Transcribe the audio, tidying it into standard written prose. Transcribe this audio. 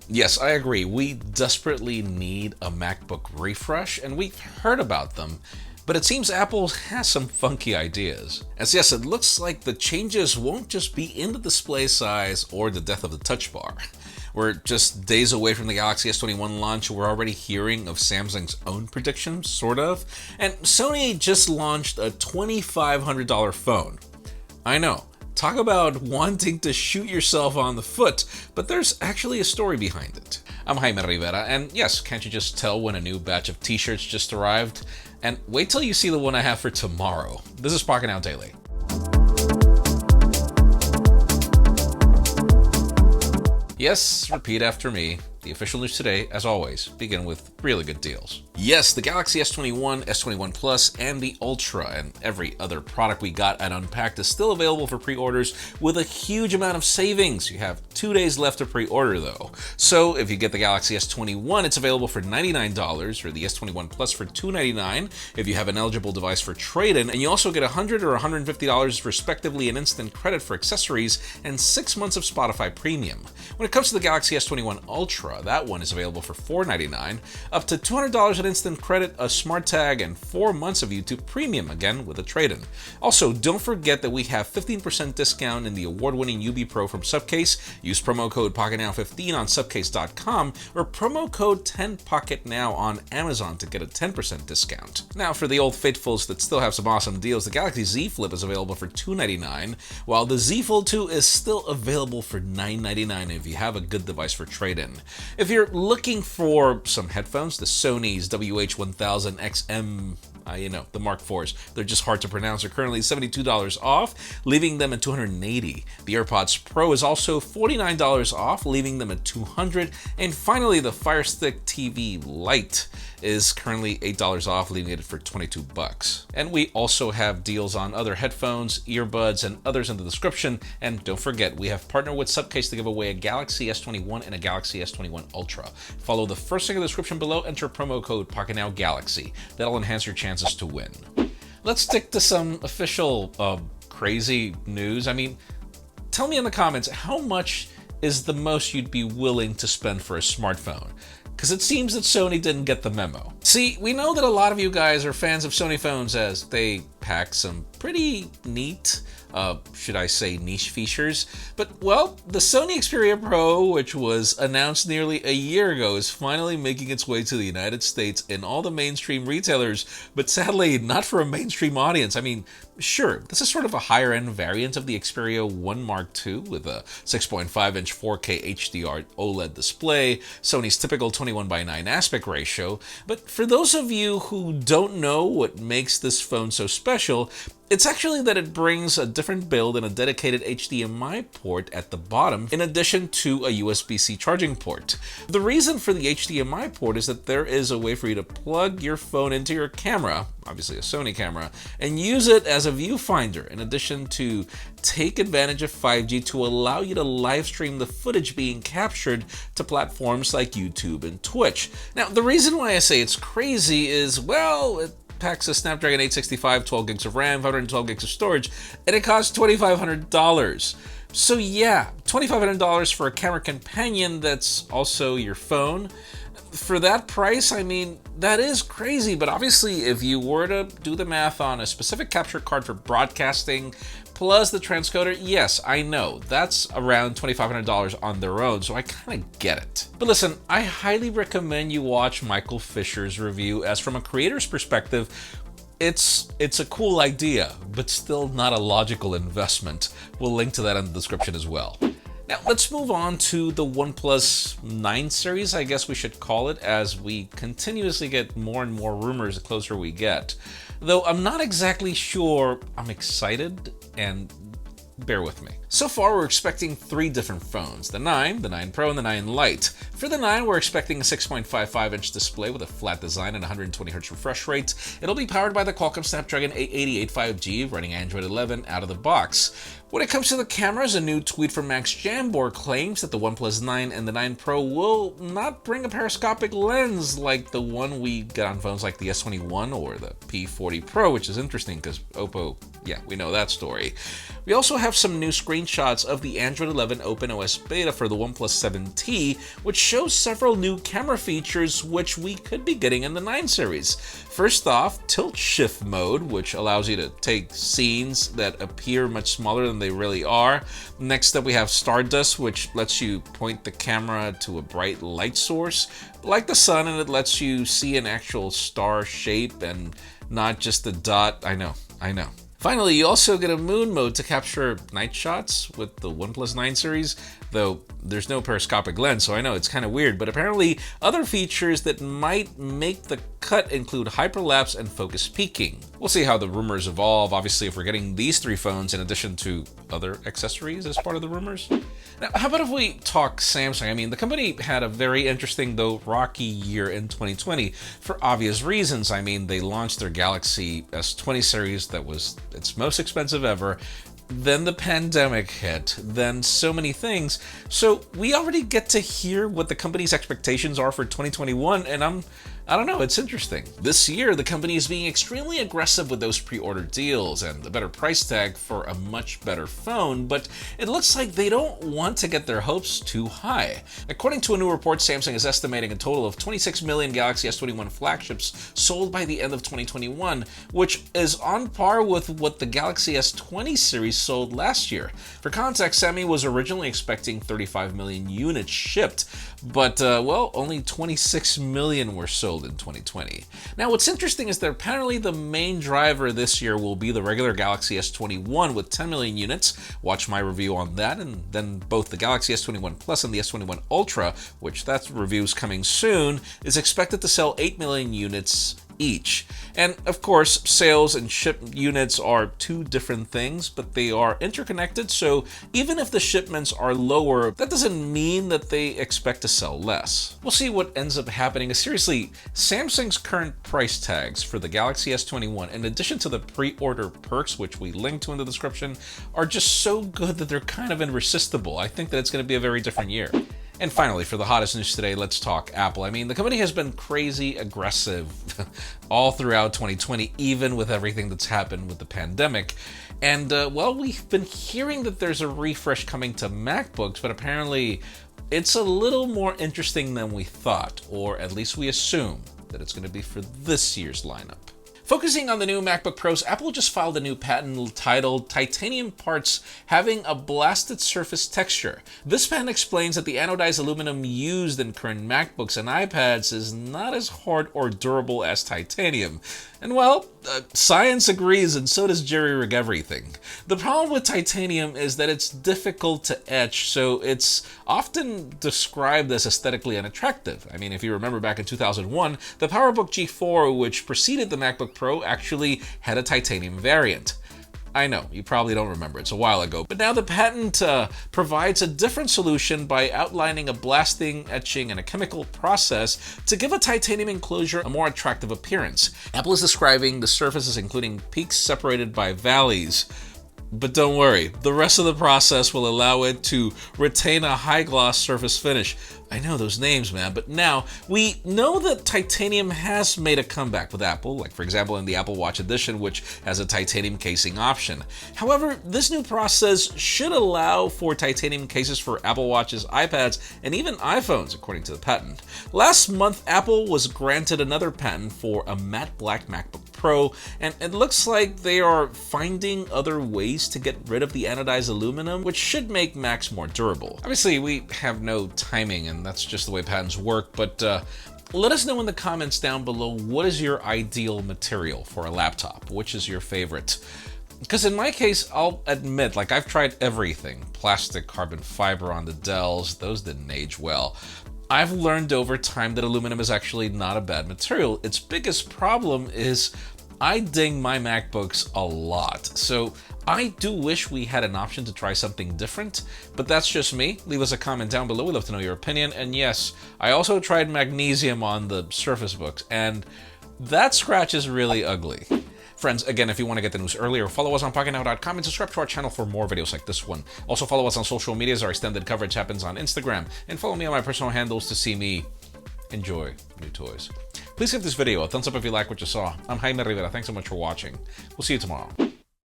Yes, I agree. We desperately need a MacBook refresh, and we've heard about them. But it seems Apple has some funky ideas. As yes, it looks like the changes won't just be in the display size or the depth of the touch bar. We're just days away from the Galaxy S21 launch. We're already hearing of Samsung's own predictions, sort of. And Sony just launched a $2,500 phone. I know. Talk about wanting to shoot yourself on the foot, but there's actually a story behind it. I'm Jaime Rivera, and yes, can't you just tell when a new batch of t-shirts just arrived? And wait till you see the one I have for tomorrow. This is Pocketnow Daily. Yes, repeat after me. The official news today, as always, begin with really good deals. Yes, the Galaxy S21, S21 Plus, and the Ultra, and every other product we got at Unpacked is still available for pre-orders with a huge amount of savings. You have 2 days left to pre-order though. So if you get the Galaxy S21, it's available for $99, or the S21 Plus for $299 if you have an eligible device for trade-in, and you also get $100 or $150 respectively in instant credit for accessories and 6 months of Spotify Premium. When it comes to the Galaxy S21 Ultra, that one is available for $499, up to $200 in instant credit, a smart tag, and 4 months of YouTube Premium, again with a trade-in. Also, don't forget that we have 15% discount in the award-winning UB Pro from SUPCASE. Use promo code PocketNow15 on SUPCASE.com or promo code 10PocketNow on Amazon to get a 10% discount. Now, for the old faithfuls that still have some awesome deals, the Galaxy Z Flip is available for $299, while the Z Fold 2 is still available for $999 if you have a good device for trade-in. If you're looking for some headphones, the Sony's WH-1000XM, the Mark IVs, they're just hard to pronounce, are currently $72 off, leaving them at $280. The AirPods Pro is also $49 off, leaving them at $200. And finally, the Fire Stick TV Lite is currently $8 off, leaving it for $22. And we also have deals on other headphones, earbuds, and others in the description. And don't forget, we have partnered with SUPCASE to give away a Galaxy S21 and a Galaxy S21 Ultra. Follow the first link in the description below, enter promo code PocketNowGalaxy. That'll enhance your chances to win. Let's stick to some official crazy news. Tell me in the comments, how much is the most you'd be willing to spend for a smartphone? Because it seems that Sony didn't get the memo. See, we know that a lot of you guys are fans of Sony phones as they pack some pretty neat, should I say niche features. But, well, the Sony Xperia Pro, which was announced nearly a year ago, is finally making its way to the United States in all the mainstream retailers, but sadly not for a mainstream audience. Sure, this is sort of a higher-end variant of the Xperia 1 Mark II with a 6.5-inch 4K HDR OLED display, Sony's typical 21:9 aspect ratio, but for those of you who don't know what makes this phone so special, it's actually that it brings a different build and a dedicated HDMI port at the bottom, in addition to a USB-C charging port. The reason for the HDMI port is that there is a way for you to plug your phone into your camera, obviously a Sony camera, and use it as a viewfinder, in addition to take advantage of 5G to allow you to live stream the footage being captured to platforms like YouTube and Twitch. Now, the reason why I say it's crazy is, well, it packs a Snapdragon 865, 12 gigs of RAM, 512 gigs of storage, and it costs $2,500. So yeah, $2,500 for a camera companion that's also your phone. For that price, that is crazy, but obviously if you were to do the math on a specific capture card for broadcasting, plus the transcoder, yes, I know, that's around $2,500 on their own, so I kind of get it. But listen, I highly recommend you watch Michael Fisher's review, as from a creator's perspective, it's a cool idea, but still not a logical investment. We'll link to that in the description as well. Now, let's move on to the OnePlus 9 series, I guess we should call it, as we continuously get more and more rumors the closer we get. Though I'm not exactly sure I'm excited, and bear with me. So far, we're expecting 3 different phones, the 9, the 9 Pro, and the 9 Lite. For the 9, we're expecting a 6.55-inch display with a flat design and 120Hz refresh rate. It'll be powered by the Qualcomm Snapdragon 888 5G, running Android 11 out of the box. When it comes to the cameras, a new tweet from Max Jambor claims that the OnePlus 9 and the 9 Pro will not bring a periscopic lens like the one we get on phones like the S21 or the P40 Pro, which is interesting because Oppo, yeah, we know that story. We also have some new screen screenshots of the Android 11 OpenOS beta for the OnePlus 7T, which shows several new camera features which we could be getting in the 9 series. First off, tilt shift mode, which allows you to take scenes that appear much smaller than they really are. Next up, we have Stardust, which lets you point the camera to a bright light source, like the sun, and it lets you see an actual star shape and not just a dot. I know. Finally, you also get a moon mode to capture night shots with the OnePlus 9 series, though there's no periscopic lens, so I know it's kind of weird, but apparently other features that might make the cut include hyperlapse and focus peaking. We'll see how the rumors evolve, obviously, if we're getting these 3 phones in addition to other accessories as part of the rumors. Now, how about if we talk Samsung? I mean, the company had a very interesting, though rocky year in 2020 for obvious reasons. I mean, they launched their Galaxy S20 series that was its most expensive ever. Then the pandemic hit, then so many things. So we already get to hear what the company's expectations are for 2021, and I don't know, it's interesting. This year, the company is being extremely aggressive with those pre-order deals and the better price tag for a much better phone, but it looks like they don't want to get their hopes too high. According to a new report, Samsung is estimating a total of 26 million Galaxy S21 flagships sold by the end of 2021, which is on par with what the Galaxy S20 series sold last year. For context, Sammy was originally expecting 35 million units shipped, but well, only 26 million were sold in 2020. Now, what's interesting is that apparently the main driver this year will be the regular Galaxy S21 with 10 million units. Watch my review on that, and then both the Galaxy S21 Plus and the S21 Ultra, which that review's coming soon, is expected to sell 8 million units each. And of course, sales and ship units are 2 different things, but they are interconnected, so even if the shipments are lower, that doesn't mean that they expect to sell less. We'll see what ends up happening. Seriously, Samsung's current price tags for the Galaxy S21, in addition to the pre-order perks, which we link to in the description, are just so good that they're kind of irresistible. I think that it's going to be a very different year. And finally, for the hottest news today, let's talk Apple. I mean, the company has been crazy aggressive all throughout 2020, even with everything that's happened with the pandemic. And, well, we've been hearing that there's a refresh coming to MacBooks, but apparently it's a little more interesting than we thought, or at least we assume that it's going to be for this year's lineup. Focusing on the new MacBook Pros, Apple just filed a new patent titled Titanium Parts Having a Blasted Surface Texture. This patent explains that the anodized aluminum used in current MacBooks and iPads is not as hard or durable as titanium. And well, science agrees, and so does Jerry Everything. The problem with titanium is that it's difficult to etch, so it's often described as aesthetically unattractive. I mean, if you remember back in 2001, the PowerBook G4, which preceded the MacBook Pro, actually had a titanium variant. I know, you probably don't remember, it's a while ago, but now the patent provides a different solution by outlining a blasting, etching, and a chemical process to give a titanium enclosure a more attractive appearance. Apple is describing the surfaces including peaks separated by valleys. But don't worry, the rest of the process will allow it to retain a high gloss surface finish. I know those names, man, but now we know that titanium has made a comeback with Apple, like for example in the Apple Watch Edition, which has a titanium casing option. However, this new process should allow for titanium cases for Apple Watches, iPads, and even iPhones, according to the patent. Last month, Apple was granted another patent for a matte black MacBook Pro, and it looks like they are finding other ways to get rid of the anodized aluminum, which should make Macs more durable. Obviously, we have no timing, and that's just the way patents work, but let us know in the comments down below, what is your ideal material for a laptop? Which is your favorite? Because in my case, I'll admit, like, I've tried everything. Plastic, carbon fiber on the Dells, those didn't age well. I've learned over time that aluminum is actually not a bad material. Its biggest problem is I ding my MacBooks a lot, so I do wish we had an option to try something different, but that's just me. Leave us a comment down below, we'd love to know your opinion. And yes, I also tried magnesium on the Surface Books, and that scratch is really ugly. Friends, again, if you want to get the news earlier, follow us on Pocketnow.com and subscribe to our channel for more videos like this one. Also follow us on social medias. Our extended coverage happens on Instagram, and follow me on my personal handles to see me enjoy new toys. Please give this video a thumbs up if you like what you saw. I'm Jaime Rivera. Thanks so much for watching. We'll see you tomorrow.